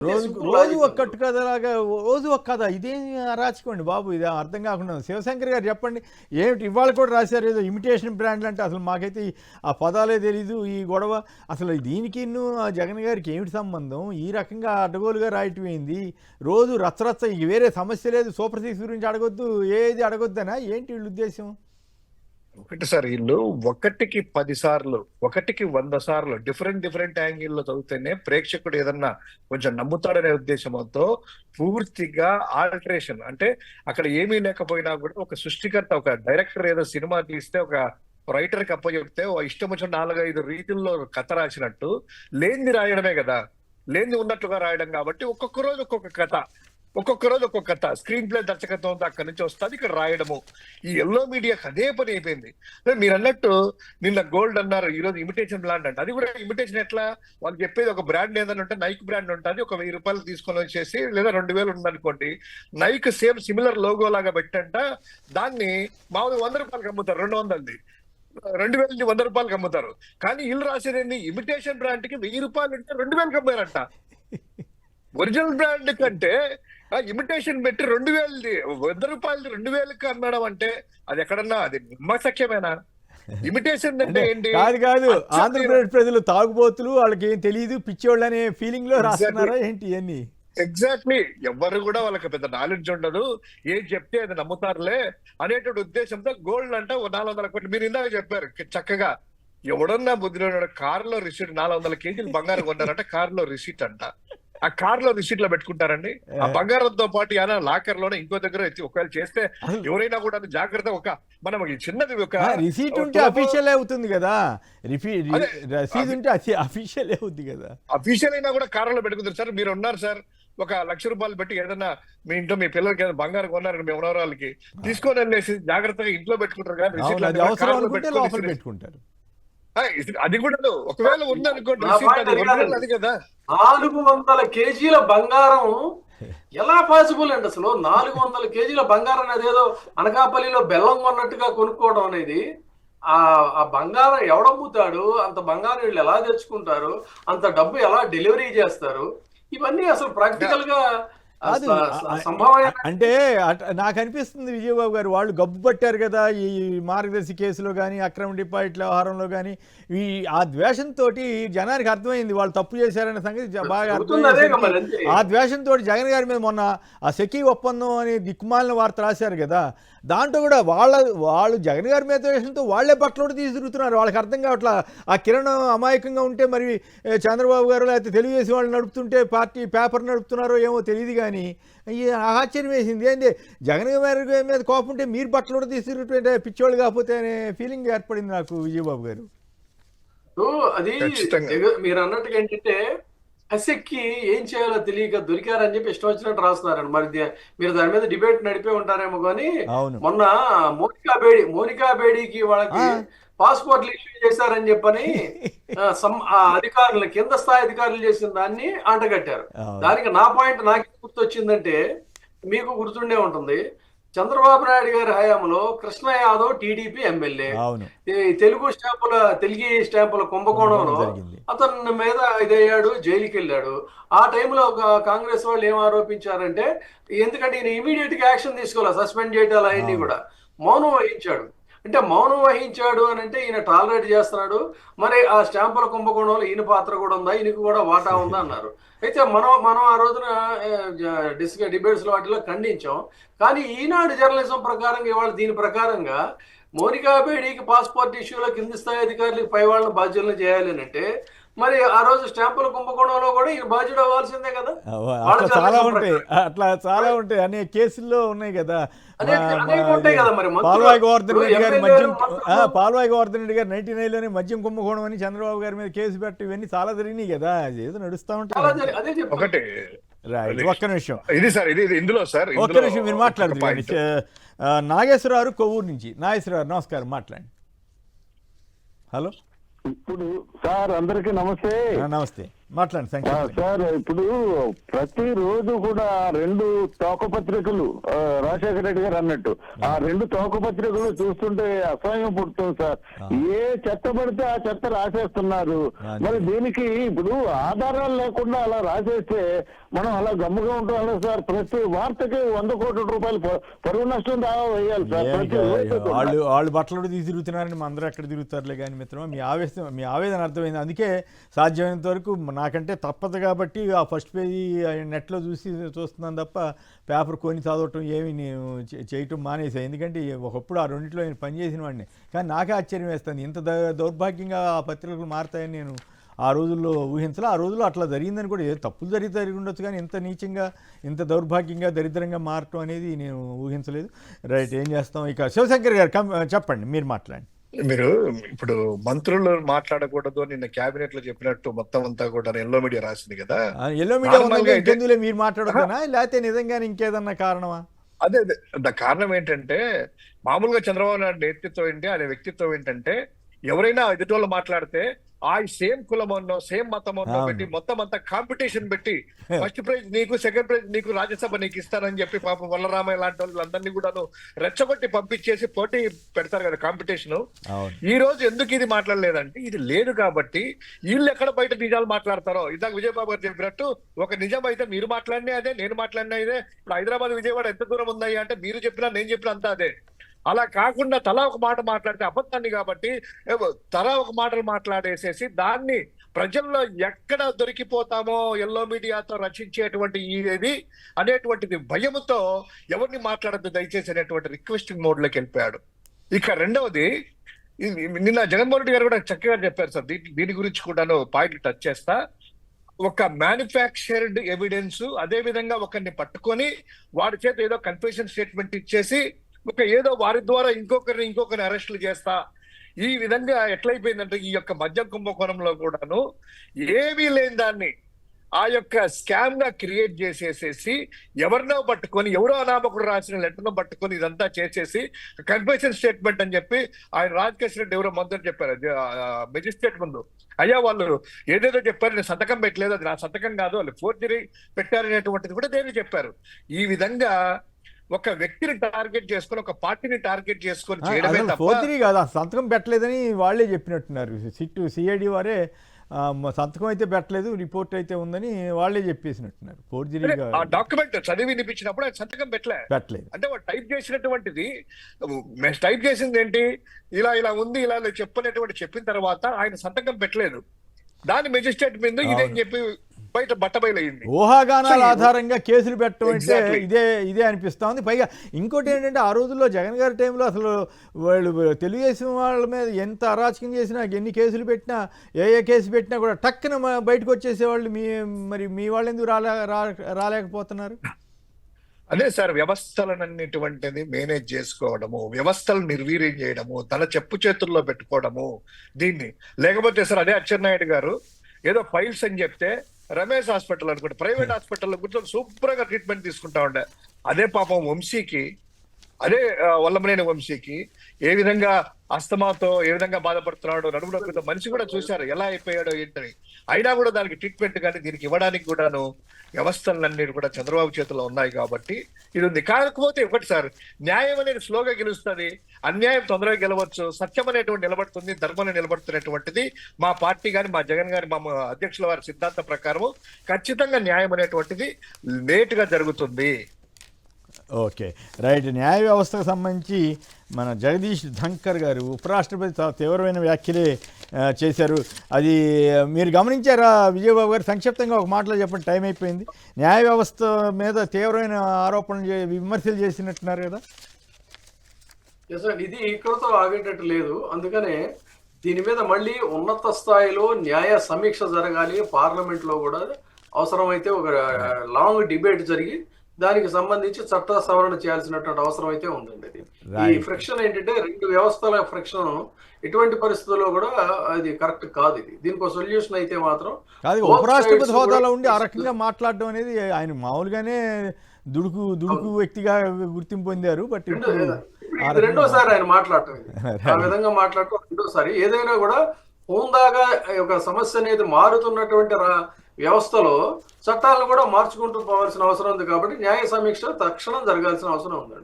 రోజు ఒక కట్టు కథలాగా రోజు ఒక కథ ఇదేం అరాచకండి బాబు, ఇది అర్థం కాకుండా. శివశంకర్ గారు చెప్పండి, ఏమిటి ఇవాళ కూడా రాశారు ఏదో ఇమిటేషన్ బ్రాండ్లు అంటే, అసలు మాకైతే ఆ పదాలే తెలీదు ఈ గొడవ. అసలు దీనికి ఆ జగన్ గారికి ఏమిటి సంబంధం? ఈ రకంగా అడ్డగోలుగా రాయటం ఏంది? రోజు రచ్చరచ్చ, వేరే సమస్య లేదు, సూపర్ సిక్స్ గురించి అడగొద్దు, ఏది అడగొద్దనా ఏంటి వీళ్ళ ఉద్దేశం? ఒకటి సార్, వీళ్ళు ఒకటికి 10 సార్లు, ఒకటికి 100 సార్లు డిఫరెంట్ యాంగిల్లో చదివితేనే ప్రేక్షకుడు ఏదన్నా కొంచెం నమ్ముతాడనే ఉద్దేశంతో పూర్తిగా ఆల్టరేషన్, అంటే అక్కడ ఏమీ లేకపోయినా కూడా ఒక సృష్టికర్త, ఒక డైరెక్టర్ ఏదో సినిమా తీస్తే ఒక రైటర్ కి అప్పచెప్తే ఇష్టం వచ్చిన 4-5 రీతుల్లో కథ రాసినట్టు లేనిది రాయడమే కదా, లేనిది ఉన్నట్లుగా రాయడం. కాబట్టి ఒక్కొక్క రోజు ఒక్కొక్క కథ, ఒక్కొక్క రోజు ఒక్కొక్క కథ, స్క్రీన్ ప్లే దర్శకత్వంతో అక్కడి నుంచి వస్తుంది, ఇక్కడ రాయడము. ఈ ఎల్లో మీడియాకి అదే పని అయిపోయింది. మీరు అన్నట్టు నిన్న గోల్డ్ అన్నారు, ఈ రోజు ఇమిటేషన్ బ్రాండ్ అంటే, అది కూడా ఇమిటేషన్ ఎట్లా? వాళ్ళు చెప్పేది ఒక బ్రాండ్ ఏదైనా ఉంటే నైక్ బ్రాండ్ ఉంటుంది, ఒక 1000 రూపాయలు తీసుకొని వచ్చేసి, లేదా 2000 ఉందనుకోండి, నైక్ సేమ్ సిమిలర్ లోగో లాగా పెట్టంట, దాన్ని మామూలుగా 100 రూపాయలకి అమ్ముతారు, 200ది 2000 100 రూపాయలకి అమ్ముతారు. కానీ వీళ్ళు రాసేది ఇమిటేషన్ బ్రాండ్ కి 1000 రూపాయలు ఉంటే 2000కి అమ్మారంట. ఒరిజినల్ బ్రాండ్ కంటే ఇమిటేషన్ పెట్టి 100 రూపాయలు 2000కి అమ్మడం అంటే అది ఎక్కడన్నా అది నమ్మశక్యమేనా? ఇమిటేషన్ అంటే ఏంటి? కాదు, ఆంధ్రప్రదేశ్ ప్రజలు తాగుబోతులు, వాళ్ళకి ఏం తెలియదు, పిచ్చోళ్ళు అనే ఫీలింగ్ లో రాస్తున్నారా ఏంటి ఇవన్నీ? ఎగ్జాక్ట్లీ. ఎవరు కూడా వాళ్ళకి పెద్ద నాలెడ్జ్ ఉండదు, ఏం చెప్తే అది నమ్ముతారులే అనేటువంటి ఉద్దేశంతో గోల్డ్ అంటే 400 కోట్లు. మీరు ఇందాక చెప్పారు చక్కగా, ఎవడన్నా బుద్ధిలో కారులో రిసీట్ 400 కేజీలు బంగారం కొన్నారంటే కారులో రిసీట్ అంట. ఆ కార్ లో రిసీట్ లో పెట్టుకుంటారండి. ఆ బంగారంతో పాటు ఏమైనా లాకర్ లోనే ఇంకో దగ్గర ఒకవేళ చేస్తే ఎవరైనా కూడా జాగ్రత్త, ఒక మనం చిన్నది ఒక రిసీట్ ఉంటే అఫీషియల్ అవుతుంది కదా, రసీదు ఉంటే అఫీషియల్ అవుతుంది కదా. అఫీషియల్ అయినా కూడా కారులో పెట్టుకుంటారు. సార్ మీరు ఉన్నారు సార్, ఒక 1,00,000 రూపాయలు పెట్టి ఏదైనా మీ ఇంట్లో మీ పిల్లలకి ఏదైనా బంగారం కొన్నారు, మీ ఎవరెవరాలకి తీసుకొని వెళ్ళేసి జాగ్రత్తగా ఇంట్లో పెట్టుకుంటారు కదా, రిసీట్ పెట్టుకుంటారు. అది కూడా ఒకవేళ ఉందనుకోండి, అది కదా. 400 కేజీల బంగారం ఎలా పాసిబుల్ అండి అసలు? 400 కేజీల బంగారం అనేది ఏదో అనకాపల్లిలో బెల్లం కొన్నట్టుగా కొనుక్కోవడం అనేది, ఆ బంగారం ఎవడమ్ముతాడు? అంత బంగారం వీళ్ళు ఎలా తెచ్చుకుంటారు? అంత డబ్బు ఎలా డెలివరీ చేస్తారు? ఇవన్నీ అసలు ప్రాక్టికల్ గా అంటే నాకు అనిపిస్తుంది విజయబాబు గారు, వాళ్ళు గబ్బు పట్టారు కదా ఈ మార్గదర్శి కేసులో కానీ, అక్రమ డిపాజిట్ల వ్యవహారంలో కానీ, ఆ ద్వేషంతో జనానికి అర్థమైంది వాళ్ళు తప్పు చేశారనే సంగతి బాగా అర్థమైంది. ఆ ద్వేషంతో జగన్ గారి మీద మొన్న ఆ సెకీ ఒప్పందం అని దిక్కుమాలిన వార్త రాశారు కదా, దాంట్లో కూడా వాళ్ళు జగన్ గారి మీద ద్వేషంతో వాళ్లే బట్టలు తీసి తిరుగుతున్నారు. వాళ్ళకి అర్థం కావట్లా. ఆ కిరణ్ అమాయకంగా ఉంటే మరి చంద్రబాబు గారు లేకపోతే తెలుగుదేశం వాళ్ళు నడుపుతుంటే పార్టీ పేపర్ నడుపుతున్నారో ఏమో తెలియదు, కానీ ఆశ్చర్యం వేసింది. ఏంటి జగన్ గారి మీద కోపం ఉంటే మీరు బట్టలు తీసుకుంటే పిచ్చోళ్ళు కాకపోతే అనే ఫీలింగ్ ఏర్పడింది నాకు విజయబాబు గారు. అది మీరు అన్నట్టుగా ఏంటంటే, అసెక్కి ఏం చేయాలో తెలియక దొరికారని చెప్పి ఇష్టం వచ్చినట్టు రాస్తున్నారండి. మరి మీరు దాని మీద డిబేట్ నడిపే ఉంటారేమో కానీ, మొన్న మోనికా బేడీకి వాళ్ళకి పాస్పోర్ట్లు ఇష్యూ చేశారని చెప్పని అధికారులు, కింద స్థాయి అధికారులు చేసిన దాన్ని అంటగట్టారు. దానికి నా పాయింట్ నాకు గుర్తొచ్చిందంటే, మీకు గుర్తుండే ఉంటుంది, చంద్రబాబు నాయుడు గారి హయాంలో కృష్ణ యాదవ్ టీడీపీ ఎమ్మెల్యే తెలుగు స్టాంపుల కుంభకోణంలో అతని మీద ఇదయ్యాడు, జైలుకి వెళ్ళాడు. ఆ టైంలో కాంగ్రెస్ వాళ్ళు ఏం ఆరోపించారంటే, ఎందుకంటే ఈయన ఇమీడియట్ గా యాక్షన్ తీసుకోవాలి, సస్పెండ్ చేయటాలు అవన్నీ కూడా, మౌనం వహించాడు. అంటే మౌనం వహించాడు అని అంటే ఈయన టాలరేట్ చేస్తున్నాడు. మరి ఆ స్టాంపుల కుంభకోణంలో ఈయన పాత్ర కూడా ఉందా, ఈయనకు కూడా వాటా ఉందా అన్నారు. అయితే మనం ఆ రోజున డిబేట్స్ లో వాటిలో ఖండించాం. కానీ ఈనాడు జర్నలిజం ప్రకారంగా ఇవాళ దీని ప్రకారంగా మోనికా బేడీకి పాస్పోర్ట్ ఇష్యూలో కింది స్థాయి అధికారులకు పై వాళ్ళని బాధ్యులను చేయాలి అంటే, మరి ఆ రోజు స్టాంపుల కుంభకోణంలో కూడా ఈయన బాధ్యుడు అవ్వాల్సిందే కదా. చాలా ఉంటాయి అనే కేసుల్లో ఉన్నాయి కదా. పాల్వాయి గోవర్ధన్ రెడ్డి గారు 99లోనే మద్యం కుంభకోణం అని చంద్రబాబు గారి మీద కేసు పెట్టి ఇవన్నీ చాలా జరిగినాయి కదా, ఏదో నడుస్తా ఉంటాయి. ఒక్క నిమిషం మీరు మాట్లాడుతున్నారు. నాగేశ్వరరావు కొవ్వూరు నుంచి. నాగేశ్వరరావు నమస్కారం, మాట్లాడండి. హలో ఇప్పుడు సార్ అందరికీ నమస్తే. నమస్తే. మాట్లాడండి సంక్షిప్తంగా. సార్ ఇప్పుడు ప్రతిరోజు కూడా 2 తోక పత్రికలు రాజశేఖర రెడ్డి గారు అన్నట్టు ఆ 2 తోక పత్రికలు చూస్తుంటే అసహ్యం పుడుతుంది సార్. ఏ చెత్త పడితే ఆ చెత్త రాసేస్తున్నారు. మరి దీనికి ఇప్పుడు ఆధారాలు లేకుండా అలా రాసేస్తే మనం అలా గమ్ముగా ఉంటాం సార్. ప్రతి వార్తకి 100 కోట్ల రూపాయలు పరువు నష్టం దావా వేయాలి సార్. వాళ్ళు బట్టలు తీసి తిరుగుతున్నారని మా అందరూ ఎక్కడ తిరుగుతారులే కానీ మిత్రమా, మీ ఆవేదన అర్థమైంది. అందుకే సాధ్యమైనంత వరకు నాకంటే తప్పదు కాబట్టి ఆ ఫస్ట్ పేజీ నెట్లో చూస్తున్నాను తప్ప పేపర్ కొని చదవటం ఏమి నేను చేయటం మానేసాను. ఎందుకంటే ఒకప్పుడు ఆ రెండింటిలో నేను పనిచేసిన వాడిని. కానీ నాకే ఆశ్చర్యం వేస్తుంది, ఇంత దౌర్భాగ్యంగా ఆ పత్రికలు మారుతాయని నేను ఆ రోజుల్లో ఊహించలే. ఆ రోజుల్లో అట్లా జరిగిందని కూడా తప్పులు జరిగి ఉండొచ్చు, కానీ ఇంత నీచంగా ఇంత దౌర్భాగ్యంగా దరిద్రంగా మారటం అనేది నేను ఊహించలేదు. రైట్, ఏం చేస్తాం. ఇక శివశంకర్ గారు చెప్పండి, మీరు మాట్లాడండి. మీరు ఇప్పుడు మంత్రులు మాట్లాడకూడదు నిన్న క్యాబినెట్ లో చెప్పినట్టు మొత్తం అంతా కూడా ఎల్లో మీడియా రాసింది కదా. ఎల్లో మీడియా ఇంకెందులో మీరు మాట్లాడుతున్నా, లేకపోతే నిజంగానే ఇంకేదన్నా కారణమా? అదే కారణం ఏంటంటే మామూలుగా చంద్రబాబు నాయుడు నేతృత్వం ఏంటి, అనే వ్యక్తిత్వం ఏంటంటే ఎవరైనా ఎదుటోళ్ళు మాట్లాడితే ఆ సేమ్ కులమన్నో సేమ్ మతమన్నో పెట్టి మొత్తం అంతా కాంపిటీషన్ పెట్టి ఫస్ట్ ప్రైజ్ నీకు, సెకండ్ ప్రైజ్ నీకు, రాజ్యసభ నీకు ఇస్తానని చెప్పి పాపం వల్లరామయ్య లాంటి వాళ్ళందరినీ కూడాను రెచ్చగొట్టి పంపించేసి పోటీ పెడతారు కదా కాంపిటీషన్. ఈ రోజు ఎందుకు ఇది మాట్లాడలేదంటే ఇది లేదు కాబట్టి వీళ్ళు ఎక్కడ బయట నిజాలు మాట్లాడతారో. ఇందాక విజయబాబు గారు చెప్పినట్టు ఒక నిజం అయితే మీరు మాట్లాడినా అదే, నేను మాట్లాడినా ఇదే. ఇప్పుడు హైదరాబాద్ విజయవాడ ఎంత దూరం ఉన్నాయి అంటే మీరు చెప్పినా నేను చెప్పినా అంతా అదే. అలా కాకుండా తలా ఒక మాట మాట్లాడితే అబద్ధాన్ని కాబట్టి తలా ఒక మాటలు మాట్లాడేసేసి దాన్ని ప్రజల్లో ఎక్కడ దొరికిపోతామో ఎల్లో మీడియాతో రచించేటువంటి ఇది అనేటువంటిది భయముతో ఎవరిని మాట్లాడద్దు దయచేసి అనేటువంటి రిక్వెస్టింగ్ మోడ్ లోకి వెళ్ళిపోయాడు. ఇక రెండవది, నిన్న జగన్మోహన్ రెడ్డి గారు కూడా చక్కగా చెప్పారు సార్. దీని గురించి కూడాను పాయింట్ టచ్ చేస్తా. ఒక మ్యానుఫ్యాక్చర్డ్ ఎవిడెన్స్, అదే విధంగా ఒకరిని పట్టుకొని వాడి చేత ఏదో కన్ఫెషన్ స్టేట్మెంట్ ఇచ్చేసి ఒక ఏదో వారి ద్వారా ఇంకొకరిని అరెస్టులు చేస్తా. ఈ విధంగా ఎట్లయిపోయిందంటే ఈ యొక్క మద్యం కుంభకోణంలో కూడాను ఏమీ లేని దాన్ని ఆ యొక్క స్కామ్ గా క్రియేట్ చేసేసేసి ఎవరినో పట్టుకొని, ఎవరో అనామకుడు రాసిన లెటర్ను పట్టుకొని ఇదంతా చేసేసి కన్ఫెషన్ స్టేట్మెంట్ అని చెప్పి ఆయన రాజకేశ్ రెడ్డి ఎవరో మంత్రి చెప్పారు మెజిస్ట్రేట్ ముందు, అయ్యా వాళ్ళు ఏదేదో చెప్పారు, నేను సంతకం పెట్టలేదు, అది నా సంతకం కాదు, వాళ్ళు ఫోర్జరీ పెట్టారనేటువంటిది కూడా దేని చెప్పారు. ఈ విధంగా ఒక వ్యక్తిని టార్గెట్ చేసుకొని, ఒక పార్టీని టార్గెట్ చేసుకొని చేయడమే తప్ప ఫోర్జరీ కాదు, సంతకం పెట్టలేదని వాళ్ళే చెప్పినట్టున్నారు. సిఐడి వారే సంతకం అయితే పెట్టలేదు, రిపోర్ట్ అయితే ఉందని వాళ్ళే చెప్పేసినట్టున్నారు. ఫోర్జరీ ఆ డాక్యుమెంట్ చదివి వినిపించినప్పుడు ఆయన సంతకం పెట్టలేదు. అంటే వాడు టైప్ చేసినటువంటిది, టైప్ చేసింది ఏంటి, ఇలా ఉంది, ఇలా చెప్పిన తర్వాత ఆయన సంతకం పెట్టలేదు. దాని మెజిస్ట్రేట్ మీద ఇదేం చెప్పి బయట బట్టబయలైంది. ఊహాగానాల ఆధారంగా కేసులు పెట్టడం అంటే ఇదే అనిపిస్తా ఉంది. పైగా ఇంకోటి ఏంటంటే ఆ రోజుల్లో జగన్ గారి టైంలో అసలు వాళ్ళు తెలుగుదేశం వాళ్ళ మీద ఎంత అరాచకం చేసినా, ఎన్ని కేసులు పెట్టినా, ఏ కేసు పెట్టినా కూడా టక్కున బయటకు వచ్చేసేవాళ్ళు. మరి మీ వాళ్ళు ఎందుకు రాలేకపోతున్నారు? అదే సార్, వ్యవస్థలన్నిటువంటిది మేనేజ్ చేసుకోవడము, వ్యవస్థలు నిర్వీర్యం చేయడము, తన చెప్పు చేతుల్లో పెట్టుకోవడము దీన్ని. లేకపోతే సార్ అదే అచ్చెన్నాయుడు గారు ఏదో ఫైల్స్ అని చెప్తే రమేష్ హాస్పిటల్ అనుకుంటే ప్రైవేట్ హాస్పిటల్లో కూర్చొని సూపర్గా ట్రీట్మెంట్ తీసుకుంటా ఉండే. అదే పాపం వంశీకి, అదే వల్లభనేని వంశీకి ఏ విధంగా అస్తమాతో ఏ విధంగా బాధపడుతున్నాడు, నడుము నొప్పితో మనిషి కూడా చూశారు ఎలా అయిపోయాడో ఏంటని. అయినా కూడా దానికి ట్రీట్మెంట్ కానీ దీనికి ఇవ్వడానికి కూడాను వ్యవస్థలన్నీ కూడా చంద్రబాబు చేతిలో ఉన్నాయి కాబట్టి ఇది ఉంది. కాకపోతే ఒకటి సార్, న్యాయం అనేది స్లోగా గెలుస్తుంది, అన్యాయం తొందరగా గెలవచ్చు, సత్యం అనేటువంటి నిలబడుతుంది, ధర్మం నిలబడుతున్నటువంటిది మా పార్టీ కానీ మా జగన్ గారి మా అధ్యక్షుల వారి సిద్ధాంతం ప్రకారం ఖచ్చితంగా న్యాయం అనేటువంటిది లేటుగా జరుగుతుంది. Okay, right. న్యాయ వ్యవస్థకు సంబంధించి మన జగదీష్ ధంకర్ గారు ఉపరాష్ట్రపతి చాలా తీవ్రమైన వ్యాఖ్యలే చేశారు. అది మీరు గమనించారా విజయబాబు గారు? సంక్షిప్తంగా ఒక మాటలో చెప్పండి, టైం అయిపోయింది. న్యాయ వ్యవస్థ మీద తీవ్రమైన ఆరోపణలు విమర్శలు చేసినట్టున్నారు కదా. ఇది ఇక్కడతో ఆగేటట్టు లేదు. అందుకనే దీని మీద మళ్ళీ ఉన్నత స్థాయిలో న్యాయ సమీక్ష జరగాలి. పార్లమెంట్ లో కూడా అవసరమైతే ఒక లాంగ్ డిబేట్ జరిగి దానికి సంబంధించి చట్ట సవరణ చేయాల్సినటువంటి అవసరం అయితే ఉందండి. ఈ ఫ్రిక్షన్ ఏంటంటే 2 వ్యవస్థల ఫ్రిక్షన్ ఎటువంటి పరిస్థితుల్లో కూడా అది కరెక్ట్ కాదు. దీనికి ఒక సొల్యూషన్ అయితే మాత్రం కాదు. ఉపరాష్ట్రపతి హోదాలో ఉండి ఆ రకంగా మాట్లాడడం అనేది ఆయన మామూలుగానే దుడుకు వ్యక్తిగా గుర్తింపు పొందారు. బట్ రెండోసారి ఆయన మాట్లాడటం, ఆ విధంగా మాట్లాడటం రెండోసారి. ఏదైనా కూడా హోందాగా ఒక సమస్య అనేది మారుతున్నటువంటి వ్యవస్థలో చట్టాలను కూడా మార్చుకుంటూ పోవాల్సిన అవసరం ఉంది. కాబట్టి న్యాయ సమీక్ష తక్షణం జరగాల్సిన అవసరం ఉందండి.